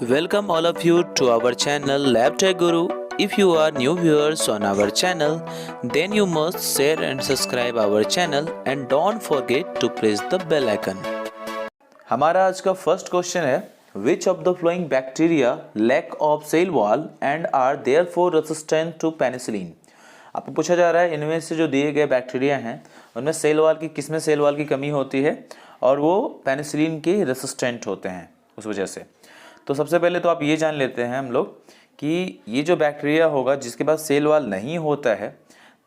Welcome all of you to our channel Lab Tech Guru. If you are new viewers on our channel, then you must share and subscribe our channel and don't forget to press the bell icon. हमारा आज का first question है Which of the following bacteria lack of cell wall and are therefore resistant to penicillin? आपको पूछा जा रहा है इनमें से जो दिए गए बैक्टीरिया हैं उनमें सेल वॉल की किसमें सेल वॉल की कमी होती है और वो पेनिसिलिन के रेसिस्टेंट होते हैं उस वजह से। तो सबसे पहले तो आप ये जान लेते हैं हम लोग कि ये जो बैक्टीरिया होगा जिसके पास सेल वॉल नहीं होता है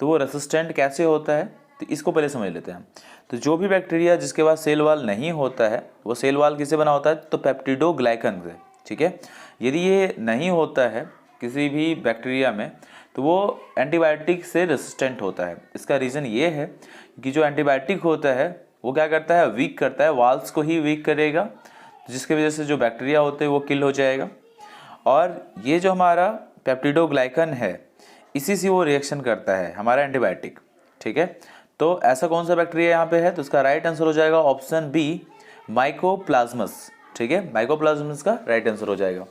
तो वो रेसिस्टेंट कैसे होता है, तो इसको पहले समझ लेते हैं। तो जो भी बैक्टीरिया जिसके पास सेल वॉल नहीं होता है वो सेल वॉल किससे बना होता है, तो पेप्टिडोग्लाइकन से। ठीक है, यदि ये नहीं होता है किसी भी बैक्टीरिया में तो वो एंटीबायोटिक से रेसिस्टेंट होता है। इसका रीज़न ये है कि जो एंटीबायोटिक होता है वो क्या करता है, वीक करता है, वॉल्स को ही वीक करेगा, जिसकी वजह से जो बैक्टीरिया होते हैं वो किल हो जाएगा। और ये जो हमारा पेप्टिडोग्लाइकन है इसी से वो रिएक्शन करता है हमारा एंटीबायोटिक। ठीक है, तो ऐसा कौन सा बैक्टीरिया यहाँ पे है, तो इसका राइट आंसर हो जाएगा ऑप्शन बी, माइकोप्लाज्मस। ठीक है, माइकोप्लाज्मस का राइट आंसर हो जाएगा।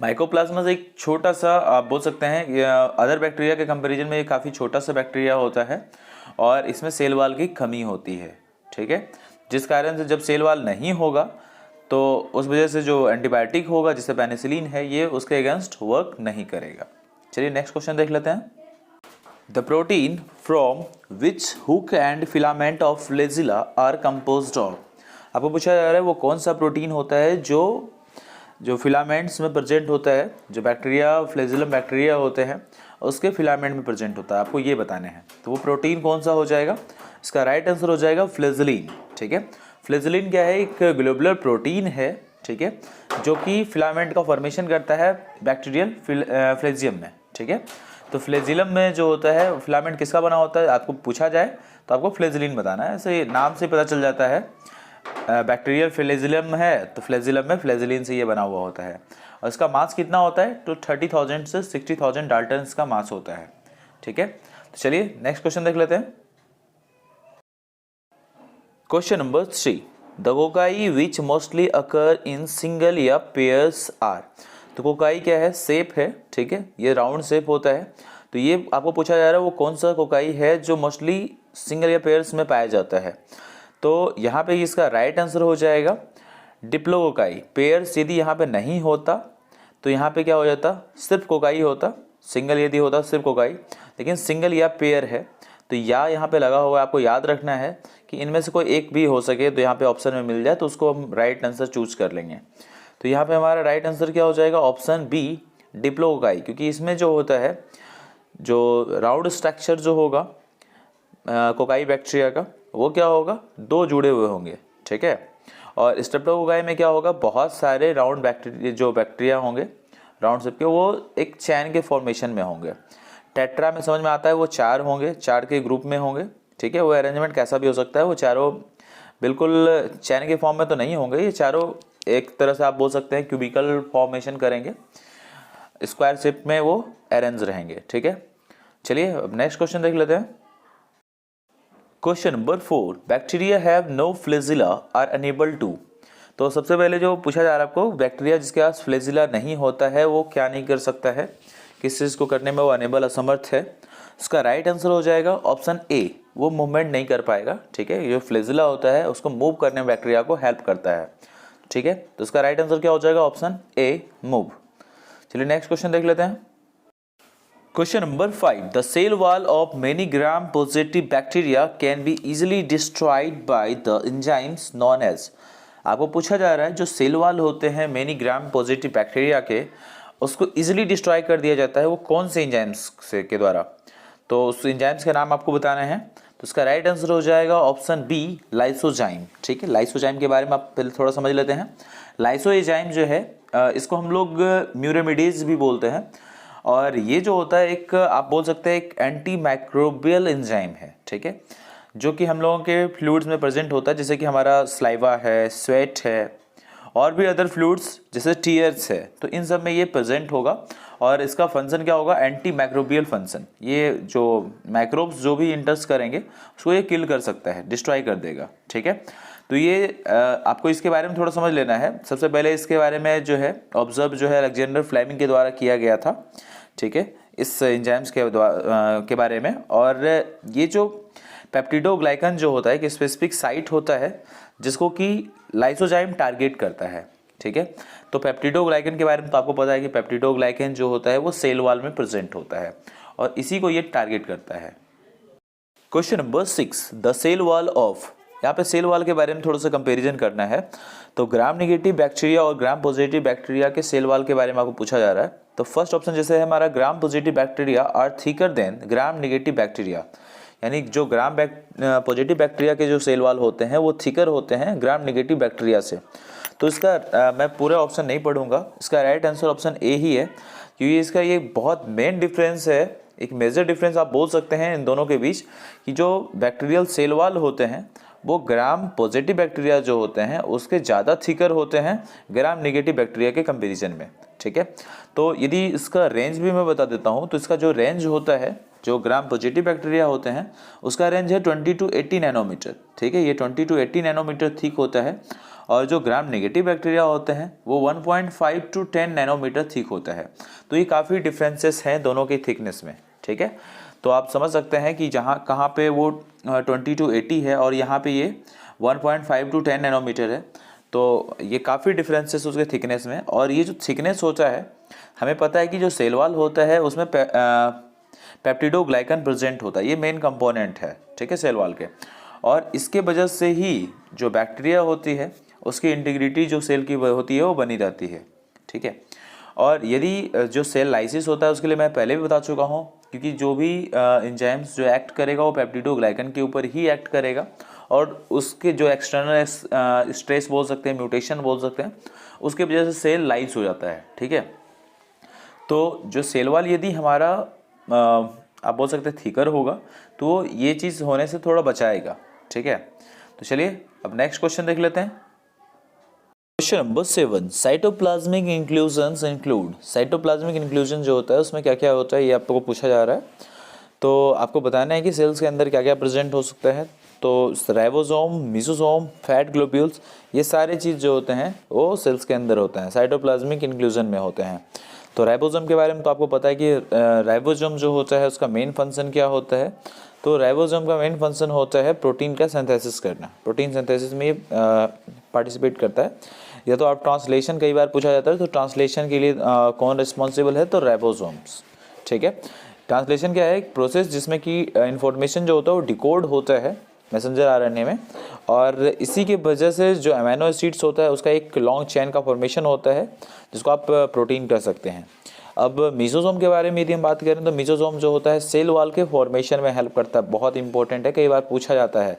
माइकोप्लाज्मस एक छोटा सा आप बोल सकते हैं अदर बैक्टीरिया के कंपैरिजन में ये काफ़ी छोटा सा बैक्टीरिया होता है और इसमें सेल वॉल की कमी होती है। ठीक है, जिस कारण से जब सेल वॉल नहीं होगा तो उस वजह से जो एंटीबायोटिक होगा जिससे पेनिसिलिन है ये उसके अगेंस्ट वर्क नहीं करेगा। चलिए नेक्स्ट क्वेश्चन देख लेते हैं। The protein from which hook and filament of flagella are composed of. आपको पूछा जा रहा है वो कौन सा प्रोटीन होता है जो फिलामेंट्स में प्रेजेंट होता है, जो बैक्टीरिया फ्लैजिलम बैक्टीरिया होते हैं उसके फिलामेंट में प्रेजेंट होता है, आपको ये बताने हैं। तो वो प्रोटीन कौन सा हो जाएगा, इसका राइट आंसर हो जाएगा फ्लैजिलिन। ठीक है, फ्लैजिलिन क्या है, एक ग्लोबुलर प्रोटीन है। ठीक है, जो कि फिलामेंट का फॉर्मेशन करता है बैक्टीरियल फ्लैजियम में। ठीक है, तो फ्लैजिलम में जो होता है फिलामेंट किसका बना होता है, आपको पूछा जाए तो आपको फ्लैजिलिन बताना है। ऐसे नाम से पता चल जाता है बैक्टीरियल फ्लैजिलम है तो फ्लैजिलम में फ्लैजिलिन से ये बना हुआ होता है। और इसका मास कितना होता है, तो 30,000 से 60,000 डाल्टन्स का मास होता है। ठीक है, तो चलिए नेक्स्ट क्वेश्चन देख लेते हैं। Question number 3, the cocci which mostly occur in single या पेयर्स आर। तो कोकाई क्या है, शेप है। ठीक है, ये राउंड शेप होता है। तो ये आपको पूछा जा रहा है वो कौन सा कोकाई है जो मोस्टली सिंगल या पेयर्स में पाया जाता है। तो यहाँ पे इसका राइट आंसर हो जाएगा डिप्लोकोकाई। पेयर्स यदि यहाँ पे नहीं होता तो यहाँ पे क्या हो जाता, सिर्फ कोकाई होता। सिंगल यदि होता सिर्फ कोकाई, लेकिन सिंगल या पेयर है तो या यहाँ पे लगा हुआ है। आपको याद रखना है कि इनमें से कोई एक भी हो सके तो यहाँ पे ऑप्शन में मिल जाए तो उसको हम राइट आंसर चूज कर लेंगे। तो यहाँ पे हमारा राइट आंसर क्या हो जाएगा, ऑप्शन बी, डिप्लोकोकाई। क्योंकि इसमें जो होता है जो राउंड स्ट्रक्चर जो होगा कोकाई बैक्टीरिया का वो क्या होगा, दो जुड़े हुए होंगे। ठीक है, और स्ट्रेप्टोकोकाई में क्या होगा, बहुत सारे राउंड बैक्टीरिया होंगे राउंड शेप के, वो एक चैन के फॉर्मेशन में होंगे। टेट्रा में समझ में आता है वो 4 होंगे, 4 के ग्रुप में होंगे। ठीक है, वो अरेंजमेंट कैसा भी हो सकता है, वो चारों बिल्कुल चैन के फॉर्म में तो नहीं होंगे। ये चारों एक तरह से आप बोल सकते हैं क्यूबिकल फॉर्मेशन करेंगे, स्क्वायर शेप में वो अरेंज रहेंगे। ठीक है, चलिए अब नेक्स्ट क्वेश्चन देख लेते हैं। Question number 4, bacteria have no flagella are unable to. तो सबसे पहले जो पूछा जा रहा है आपको, बैक्टीरिया जिसके पास फ्लैजिला नहीं होता है वो क्या नहीं कर सकता है, किस चीज़ को करने में वो अनेबल असमर्थ है। इसका राइट आंसर हो जाएगा ऑप्शन ए, वो मूवमेंट नहीं कर पाएगा। ठीक है, जो फ्लैजिला होता है उसको मूव करने में बैक्टीरिया को हेल्प करता है। ठीक है, तो इसका राइट आंसर क्या हो जाएगा, ऑप्शन ए, मूव। चलिए नेक्स्ट क्वेश्चन देख लेते हैं। Question number 5, the cell wall of many gram positive bacteria can be easily destroyed by the enzymes known as. आपको पूछा जा रहा है जो सेल वॉल होते हैं मेनी ग्राम पॉजिटिव बैक्टीरिया के उसको इजिली डिस्ट्रॉय कर दिया जाता है, वो कौन से एंजाइम्स से के द्वारा। तो उस एंजाइम्स के नाम आपको बताने हैं। तो इसका राइट आंसर हो जाएगा ऑप्शन बी, लाइसोजाइम। ठीक है, लाइसोजाइम के बारे में आप पहले थोड़ा समझ लेते हैं। लाइसोजाइम जो है इसको हम लोग म्यूरेमिडेज भी बोलते हैं और ये जो होता है एक आप बोल सकते हैं एक एंटी माइक्रोबियल एंजाइम है। ठीक है, जो कि हम लोगों के फ्लूइड्स में प्रेजेंट होता है, जैसे कि हमारा स्लाइवा है, स्वेट है और भी अदर फ्लूइड्स जैसे टीयर्स है, तो इन सब में ये प्रेजेंट होगा। और इसका फंक्शन क्या होगा, एंटी माइक्रोबियल फंक्शन। ये जो माइक्रोब्स जो भी इंटर्स करेंगे उसको ये किल कर सकता है, डिस्ट्रॉय कर देगा। ठीक है, तो ये आपको इसके बारे में थोड़ा समझ लेना है। सबसे पहले इसके बारे में जो है ऑब्जर्व जो है अलेक्जेंडर फ्लेमिंग के द्वारा किया गया था, ठीक है, इस एंजाइम्स के बारे में। और ये जो पेप्टिडोग्लाइकन जो होता है एक स्पेसिफिक साइट होता है जिसको कि लाइसोजाइम टारगेट करता है, ठीक है। तो पेप्टिडोग्लाइकन के बारे में तो आपको पता है कि पेप्टिडोग्लाइकन जो होता है वो सेल वॉल में प्रेजेंट होता है और इसी को ये टारगेट करता है। Question number 6, the cell wall of, यहाँ पे सेल वॉल के बारे में थोड़ा सा कंपैरिजन करना है। तो ग्राम नेगेटिव बैक्टीरिया और ग्राम पॉजिटिव बैक्टीरिया के सेल वॉल के बारे में आपको पूछा जा रहा है। तो फर्स्ट ऑप्शन जैसे है हमारा, gram positive bacteria are thicker than gram negative bacteria, यानी जो ग्राम पॉजिटिव बैक्टीरिया के जो सेल वॉल होते हैं वो थिकर होते हैं ग्राम नेगेटिव बैक्टीरिया से। तो इसका मैं पूरा ऑप्शन नहीं पढ़ूंगा, इसका राइट आंसर ऑप्शन ए ही है, क्योंकि इसका ये बहुत मेन डिफरेंस है, एक मेजर डिफरेंस आप बोल सकते हैं इन दोनों के बीच, कि जो बैक्टीरियल सेल वॉल होते हैं वो ग्राम पॉजिटिव बैक्टीरिया जो होते हैं उसके ज़्यादा थिकर होते हैं ग्राम नेगेटिव बैक्टीरिया के कंपैरिजन में, ठीक है। तो यदि इसका रेंज भी मैं बता देता हूँ, तो इसका जो रेंज होता है, जो ग्राम पॉजिटिव बैक्टीरिया होते हैं उसका रेंज है 20 to 80 नैनोमीटर, ठीक है, ये 20 to 80 नैनोमीटर थिक होता है। और जो ग्राम नेगेटिव बैक्टीरिया होते हैं वो 1.5 to 10 नैनोमीटर थिक होता है। तो ये काफ़ी डिफरेंसेस हैं दोनों के थिकनेस में, ठीक है। तो आप समझ सकते हैं कि जहाँ कहाँ पे वो 20 to 80 है और यहाँ पे ये 1.5 to 10 नैनोमीटर है। तो ये काफ़ी डिफरेंसेस उसके थिकनेस में। और ये जो थिकनेस होता है, हमें पता है कि जो सेल वॉल होता है उसमें पेप्टिडोग्लाइकन प्रेजेंट होता है, ये मेन कंपोनेंट है, ठीक है, सेल वॉल के। और इसके वजह से ही जो बैक्टीरिया होती है उसकी इंटीग्रिटी जो सेल की होती है वो बनी रहती है, ठीक है। और यदि जो सेल लाइसिस होता है उसके लिए मैं पहले भी बता चुका हूँ, क्योंकि जो भी एंजाइम्स जो एक्ट करेगा वो पेप्टिडोग्लाइकन के ऊपर ही एक्ट करेगा और उसके जो एक्सटर्नल स्ट्रेस बोल सकते हैं, म्यूटेशन बोल सकते हैं, उसके वजह से सेल लाइस हो जाता है, ठीक है। तो जो सेल वॉल यदि हमारा आप बोल सकते हैं थिकर होगा तो ये चीज़ होने से थोड़ा बचाएगा, ठीक है। तो चलिए अब नेक्स्ट क्वेश्चन देख लेते हैं। Question number 7, cytoplasmic inclusions include. Cytoplasmic inclusion जो होता है उसमें क्या क्या होता है ये आपको पूछा जा रहा है। तो आपको बताना है कि सेल्स के अंदर क्या क्या प्रेजेंट हो सकता है। तो राइबोसोम, मेसोसोम, फैट ग्लोब्यूल्स, ये सारे चीज़ जो होते हैं वो सेल्स के अंदर होते हैं, साइटोप्लाज्मिक इंक्लूजन में होते हैं। तो राइबोसोम के बारे में तो आपको पता है कि राइबोसोम जो होता है उसका मेन फंक्शन क्या होता है। तो राइबोसोम का मेन फंक्शन होता है प्रोटीन का सिंथेसिस करना, प्रोटीन सिंथेसिस में पार्टिसिपेट करता है। या तो आप ट्रांसलेशन कई बार पूछा जाता है, तो ट्रांसलेशन के लिए कौन रिस्पॉन्सिबल है, तो राइबोसोम्स, ठीक है। ट्रांसलेशन क्या है, एक प्रोसेस जिसमें कि इंफॉर्मेशन जो होता है वो डिकोड होता है मैसेंजर आरएनए में, और इसी की वजह से जो अमीनो एसिड्स होता है उसका एक लॉन्ग चेन का फॉर्मेशन होता है जिसको आप प्रोटीन कह सकते हैं। अब मेसोसोम के बारे में यदि हम बात करें तो मेसोसोम जो होता है सेल वॉल के फॉर्मेशन में हेल्प करता है, बहुत इंपॉर्टेंट है, कई बार पूछा जाता है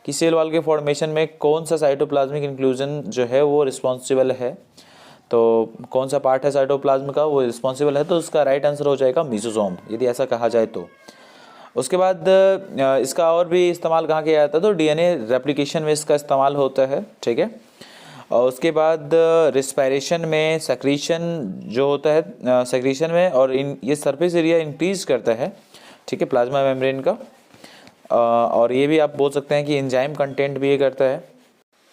कि सेल वॉल के फॉर्मेशन में कौन सा साइटोप्लाज्मिक इंक्लूजन जो है वो रिस्पॉन्सिबल है, तो कौन सा पार्ट है साइटोप्लाज्म का वो रिस्पॉन्सिबल है, तो उसका राइट आंसर हो जाएगा मेसोसोम, यदि ऐसा कहा जाए तो। उसके बाद इसका और भी इस्तेमाल कहाँ किया जाता है, तो डीएनए रेप्लिकेशन में इसका इस्तेमाल होता है, ठीक है। और उसके बाद रिस्पायरेशन में, सेक्रीशन जो होता है सेक्रीशन में, और ये सरफेस एरिया इंक्रीज करता है, ठीक है, प्लाज्मा मेम्ब्रेन का। और ये भी आप बोल सकते हैं कि एंजाइम कंटेंट भी ये करता है।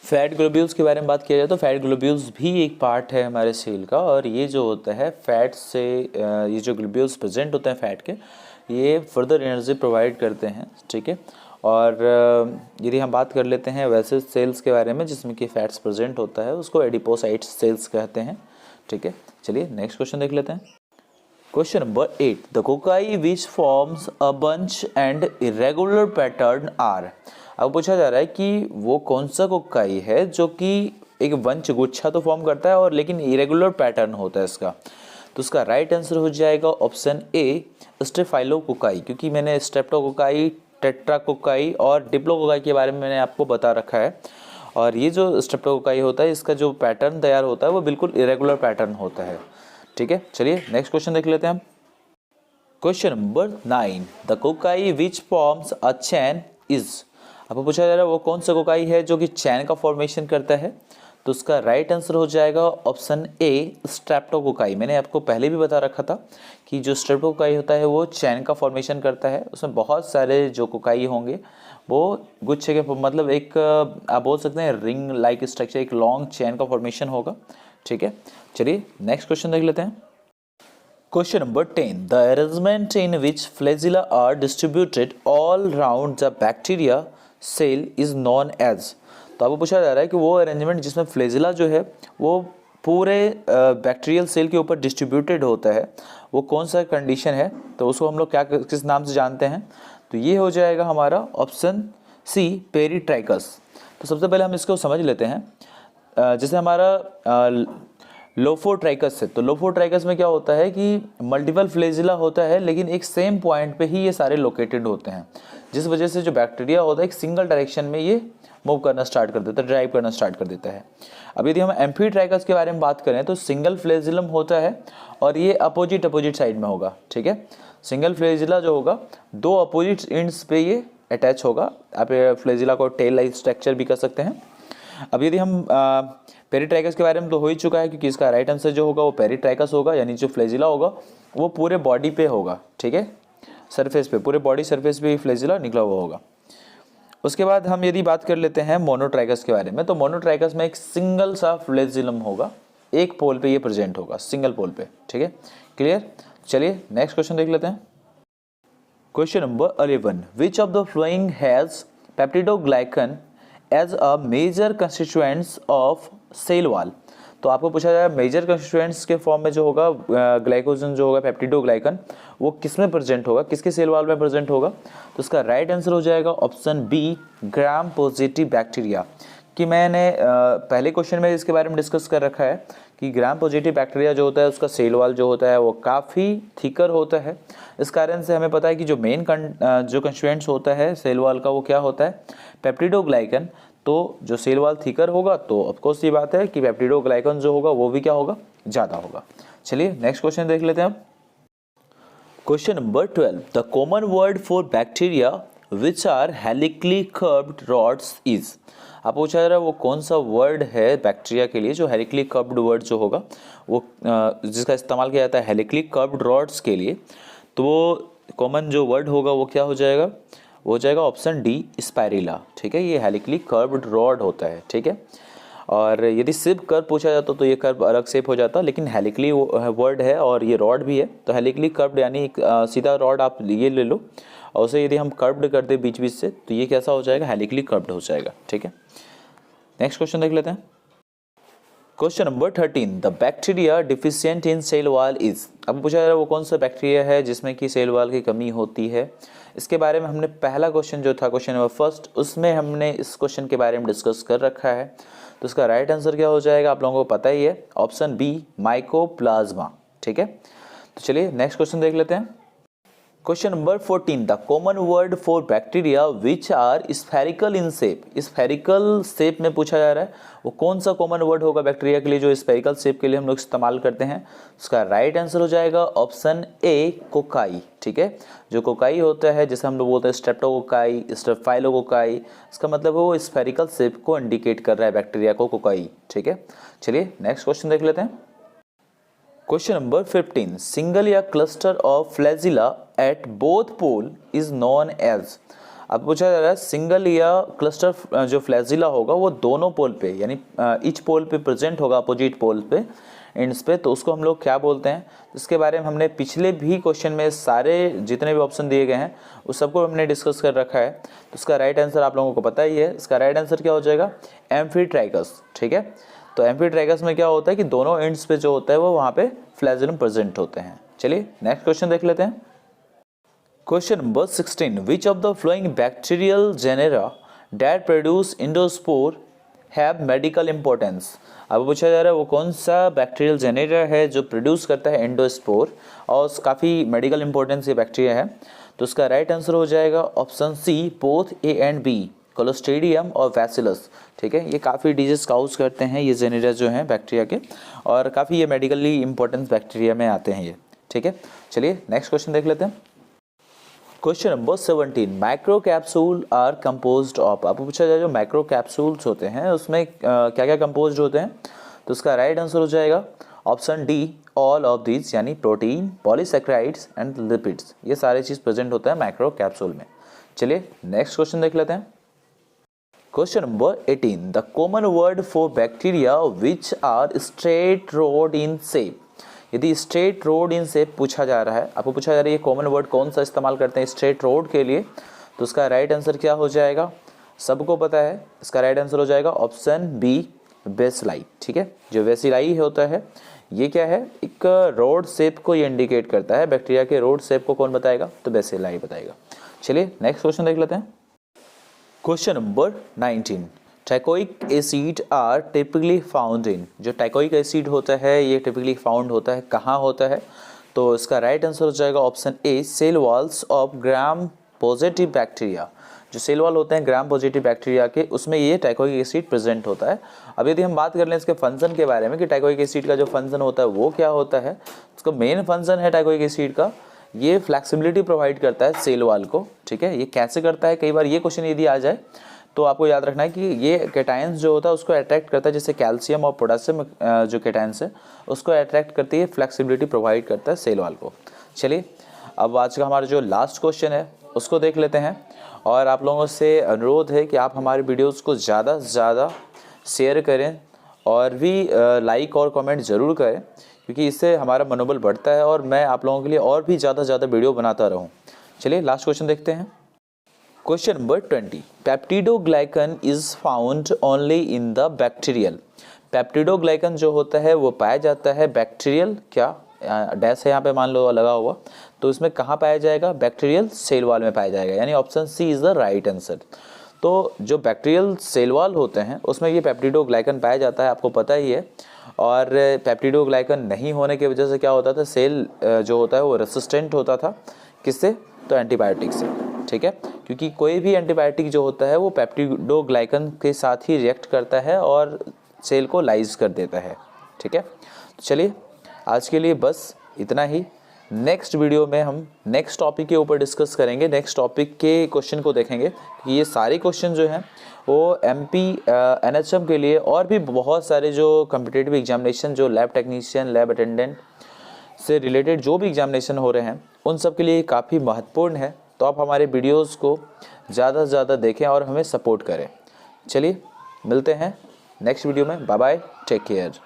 फैट ग्लोब्यूल्स के बारे में बात किया जाए तो फैट ग्लोब्यूल्स भी एक पार्ट है हमारे सेल का, और ये जो होता है फैट से ये जो ग्लोब्यूल्स प्रेजेंट होते हैं फैट के, ये फर्दर एनर्जी प्रोवाइड करते हैं, ठीक है। और यदि हम बात कर लेते हैं वैसे सेल्स के बारे में जिसमें कि फैट्स प्रेजेंट होता है उसको एडिपोसाइट सेल्स कहते हैं, ठीक है। चलिए नेक्स्ट क्वेश्चन देख लेते हैं। Question number 8, the cocci which forms a bunch and irregular pattern are. अब पूछा जा रहा है कि वो कौन सा कोकाई है जो कि एक बंच गुच्छा तो फॉर्म करता है और लेकिन इरेगुलर पैटर्न होता है इसका। तो उसका राइट आंसर हो जाएगा ऑप्शन ए, स्टेफाइलोकोकाई, क्योंकि मैंने स्ट्रेप्टोकोकाई, टेट्राकोकाई और डिप्लोकोकाई के बारे में मैंने आपको बता रखा है। और ये जो स्ट्रेप्टोकोकाई होता है इसका जो पैटर्न तैयार होता है वो बिल्कुल इरेगुलर पैटर्न होता है, ठीक है। चलिए नेक्स्ट क्वेश्चन देख लेते हैं हम। Question number 9, the cocci which forms a chain is. आपको पूछा जा रहा है वो कौन सा कोकाई है जो कि चैन का फॉर्मेशन करता है। तो उसका राइट आंसर हो जाएगा ऑप्शन ए, स्ट्रेप्टोकोकाई। मैंने आपको पहले भी बता रखा था कि जो स्ट्रेप्टोकोकाई होता है वो चैन का फॉर्मेशन करता है, उसमें बहुत सारे जो कोकाई होंगे वो गुच्छे के मतलब एक आप बोल सकते हैं रिंग लाइक स्ट्रक्चर, एक लॉन्ग चेन का फॉर्मेशन होगा, ठीक है। चलिए नेक्स्ट क्वेश्चन देख लेते हैं। Question number 10, the arrangement in which flagella are distributed all round the bacteria cell is known as. तो आपको पूछा जा रहा है कि वो अरेंजमेंट जिसमें फ्लैजिला जो है वो पूरे बैक्टीरियल सेल के ऊपर डिस्ट्रीब्यूटेड होता है, वो कौन सा कंडीशन है, तो उसको हम लोग क्या किस नाम से जानते हैं, तो ये हो जाएगा हमारा ऑप्शन सी, पेरीट्राइकस। तो सबसे पहले हम इसको समझ लेते हैं। जैसे हमारा लोफोट्राइकस है, तो लोफोट्राइकस में क्या होता है कि मल्टीपल फ्लैजिला होता है, लेकिन एक सेम पॉइंट पे ही ये सारे लोकेटेड होते हैं, जिस वजह से जो बैक्टीरिया होता है एक सिंगल डायरेक्शन में ये मूव करना स्टार्ट कर देता है, ड्राइव करना स्टार्ट कर देता है। अब यदि हम एम्फीट्राइकस के बारे में बात करें तो सिंगल फ्लैजिलम होता है और ये अपोजिट साइड में होगा, ठीक है। सिंगल फ्लैजिला जो होगा दो अपोजिट एंड्स पे ये अटैच होगा। आप फ्लैजिला को टेल लाइक स्ट्रक्चर भी कर सकते हैं। अब यदि हम पेरीट्राइकस के बारे में तो हो ही चुका है, क्योंकि इसका राइट आंसर जो होगा वो पेरीट्राइकस होगा, यानी जो फ्लैजिला होगा वो पूरे बॉडी पे होगा, ठीक है, सरफेस पे, पूरे बॉडी सरफेस पे फ्लैजिला निकला हुआ होगा। उसके बाद हम यदि बात कर लेते हैं मोनोट्राइकस के बारे में, तो मोनोट्राइकस में एक सिंगल सा फ्लैजिलम होगा, एक पोल पे ये प्रेजेंट होगा, सिंगल पोल पे, ठीक है, क्लियर। चलिए नेक्स्ट क्वेश्चन देख लेते हैं। Question number 11, which of the following has peptidoglycan as a major constituents of cell wall. तो आपको पूछा जाए मेजर कंस्टिट्यूएंट्स के फॉर्म में जो होगा ग्लाइकोजन जो होगा पेप्टिडोग्लाइकन, वो किस में प्रेजेंट होगा, किसके सेल वॉल में प्रेजेंट होगा, तो उसका राइट आंसर हो जाएगा option B, gram positive bacteria. कि मैंने पहले क्वेश्चन में इसके बारे में डिस्कस कर रखा है कि ग्राम पॉजिटिव बैक्टीरिया जो होता है उसका सेल वॉल जो होता है वो काफ़ी थिकर होता है। इस कारण से हमें पता है कि जो मेन जो कंस्टिट्यूएंट्स होता है सेल वॉल का वो क्या होता है, पेप्टिडोग्लाइकन। तो जो सेल वॉल थिकर होगा तो ऑफकोर्स ये बात है कि पेप्टिडोग्लाइकन जो होगा वो भी क्या होगा, ज़्यादा होगा। चलिए नेक्स्ट क्वेश्चन देख लेते हैं अब। Question number 12, the common word for bacteria which are helically curved rods is. आप पूछा जा रहा है वो कौन सा वर्ड है बैक्टीरिया के लिए जो हेलिकली कर्व्ड वर्ड जो होगा वो जिसका इस्तेमाल किया जाता है हेलिकली कर्व्ड रॉड्स के लिए, तो वो कॉमन जो वर्ड होगा वो क्या हो जाएगा, वो हो जाएगा ऑप्शन डी, स्पाइरिला, ठीक है। ये हेलिकली कर्व्ड रॉड होता है, ठीक है। और यदि सिर्फ कर्व पूछा जाता तो ये कर्व अलग शेप हो जाता, लेकिन हेलिकली वर्ड है और ये रॉड भी है, तो हेलिकली कर्व्ड यानी सीधा रॉड आप ये ले लो, और उसे यदि हम कर्व्ड कर दे बीच बीच से तो ये कैसा हो जाएगा, हेलिकली कर्व्ड हो जाएगा, ठीक है। नेक्स्ट क्वेश्चन देख लेते हैं। Question number 13, the bacteria deficient in cell wall is. अब पूछा जा रहा है वो कौन सा बैक्टीरिया है जिसमें कि सेल वॉल की कमी होती है। इसके बारे में हमने पहला क्वेश्चन जो था क्वेश्चन नंबर फर्स्ट, उसमें हमने इस क्वेश्चन के बारे में डिस्कस कर रखा है। तो इसका राइट आंसर क्या हो जाएगा, आप लोगों को पता ही है, ऑप्शन बी, माइकोप्लाज्मा, ठीक है। तो चलिए नेक्स्ट क्वेश्चन देख लेते हैं। Question number 14, the common word for bacteria which are spherical in shape. Spherical shape में पूछा जा रहा है वो कौन सा कॉमन वर्ड होगा बैक्टीरिया के लिए जो स्फेरिकल शेप के लिए हम लोग इस्तेमाल करते हैं। उसका राइट आंसर हो जाएगा ऑप्शन ए, कोकाई, ठीक है। जो कोकाई होता है जैसे हम लोग बोलते हैं स्ट्रेप्टोकोकाई, स्टेफाइलोकोकाई, इसका मतलब वो स्फेरिकल शेप को इंडिकेट कर रहा है बैक्टीरिया को, कोकाई, ठीक है। चलिए नेक्स्ट क्वेश्चन देख लेते हैं। क्वेश्चन नंबर 15, सिंगल या cluster of flagella at both pole is known as. अब पूछा जा रहा है सिंगल या क्लस्टर जो फ्लैजिला होगा वो दोनों पोल पे यानी ईच पोल पे प्रेजेंट होगा, अपोजिट पोल पे, एंड्स पे, तो उसको हम लोग क्या बोलते हैं। इसके बारे में हमने पिछले भी क्वेश्चन में सारे जितने भी ऑप्शन दिए गए हैं उस सबको हमने डिस्कस कर रखा है। तो उसका राइट आंसर आप लोगों को पता ही है, इसका राइट आंसर क्या हो जाएगा, एम्फीट्राइकस, ठीक है। तो एम्फीट्राइकस में क्या होता है कि दोनों एंड्स पे जो होता है वो वहाँ पे फ्लैजिलम प्रेजेंट होते हैं। चलिए नेक्स्ट क्वेश्चन देख लेते हैं। Question number 16, which of the flowing bacterial genera that produce endospore have medical importance. अब पूछा जा रहा है वो कौन सा बैक्टीरियल जेनेरा है जो प्रोड्यूस करता है एंडोस्पोर और काफ़ी मेडिकल इंपॉर्टेंस ये बैक्टीरिया है। तो उसका राइट आंसर हो जाएगा option C, both A and B, Clostridium और बैसिलस, ठीक है। ये काफ़ी डिजीज काउज करते हैं ये जेनेरा जो हैं बैक्टीरिया के, और काफ़ी ये मेडिकली इंपॉर्टेंस बैक्टीरिया में आते हैं ये, ठीक है। चलिए नेक्स्ट क्वेश्चन देख लेते हैं। Question number 17, micro capsule are composed of. आपको पूछा जाए जो माइक्रो कैप्सूल्स होते हैं उसमें क्या क्या कंपोज्ड होते हैं। तो उसका राइट आंसर हो जाएगा option D, all of these, यानी प्रोटीन, पॉलीसेक्राइड्स एंड लिपिड्स, ये सारे चीज़ प्रेजेंट होता है माइक्रो कैप्सूल में, चलिए नेक्स्ट क्वेश्चन देख लेते हैं। Question number 18, the common word for bacteria which are straight rod in shape. यदि स्ट्रेट रोड इन शेप पूछा जा रहा है, आपको पूछा जा रहा है ये कॉमन वर्ड कौन सा इस्तेमाल करते हैं स्ट्रेट रोड के लिए, तो उसका राइट आंसर क्या हो जाएगा, सबको पता है। इसका राइट आंसर हो जाएगा ऑप्शन बी, बेसिलाई। ठीक है, जो बेसिलाई होता है ये क्या है, एक रोड शेप को ये इंडिकेट करता है। बैक्टीरिया के रोड शेप को कौन बताएगा, तो बेसिलाई बताएगा। चलिए नेक्स्ट क्वेश्चन देख लेते हैं। Question number 19, teichoic acid are typically found in. जो टाइकोइक एसिड होता है ये टिपिकली फाउंड होता है कहाँ होता है, तो इसका राइट आंसर हो जाएगा option A, cell walls of gram positive bacteria. जो सेल वॉल होते हैं ग्राम पॉजिटिव बैक्टीरिया के, उसमें ये टाइकोइक एसिड प्रेजेंट होता है। अब यदि हम बात कर लें इसके फंक्शन के बारे में कि टाइकोइक एसिड का जो फंक्शन होता है वो क्या होता है, उसका मेन फंक्शन है टाइकोइक एसिड का, ये फ्लेक्सिबिलिटी प्रोवाइड करता है सेल वॉल को। ठीक है, ये कैसे करता है, कई बार ये क्वेश्चन यदि आ जाए तो आपको याद रखना है कि ये कैटायंस जो होता है उसको अट्रैक्ट करता है, जैसे कैल्शियम और पोटेशियम जो कैटायंस है उसको अट्रैक्ट करती है, फ्लेक्सिबिलिटी प्रोवाइड करता है सेल वॉल को। चलिए अब आज का हमारा जो लास्ट क्वेश्चन है उसको देख लेते हैं, और आप लोगों से अनुरोध है कि आप हमारे वीडियोज़ को ज़्यादा से ज़्यादा शेयर करें और भी लाइक और कमेंट ज़रूर करें, क्योंकि इससे हमारा मनोबल बढ़ता है और मैं आप लोगों के लिए और भी ज़्यादा से ज़्यादा वीडियो बनाता रहूं। चलिए लास्ट क्वेश्चन देखते हैं। Question number 20, peptidoglycan is found only in the bacterial. Peptidoglycan जो होता है वो पाया जाता है बैक्टीरियल, क्या डैश है यहाँ पे मान लो लगा हुआ, तो इसमें कहाँ पाया जाएगा, बैक्टीरियल सेल वॉल में पाया जाएगा, यानी option C is the right answer. तो जो बैक्टीरियल सेल वॉल होते हैं उसमें ये पेप्टिडोग्लाइकन पाया जाता है, आपको पता ही है। और पेप्टिडोग्लाइकन नहीं होने की वजह से क्या होता था, सेल जो होता है वो रेसिस्टेंट होता था, किससे, तो एंटीबायोटिक से। ठीक है, क्योंकि कोई भी एंटीबायोटिक जो होता है वो पेप्टिडोग्लाइकन के साथ ही रिएक्ट करता है और सेल को लाइज कर देता है। ठीक है, तो चलिए आज के लिए बस इतना ही। नेक्स्ट वीडियो में हम नेक्स्ट टॉपिक के ऊपर डिस्कस करेंगे, नेक्स्ट टॉपिक के क्वेश्चन को देखेंगे कि ये सारे क्वेश्चन जो हैं वो एमपी एनएचएम के लिए और भी बहुत सारे जो कॉम्पिटिटिव एग्जामिनेशन, जो लैब टेक्नीशियन, लैब अटेंडेंट से रिलेटेड जो भी एग्जामिनेशन हो रहे हैं उन सब के लिए काफ़ी महत्वपूर्ण है। तो आप हमारे वीडियोज़ को ज़्यादा से ज़्यादा देखें और हमें सपोर्ट करें। चलिए मिलते हैं नेक्स्ट वीडियो में, बाय बाय, टेक केयर।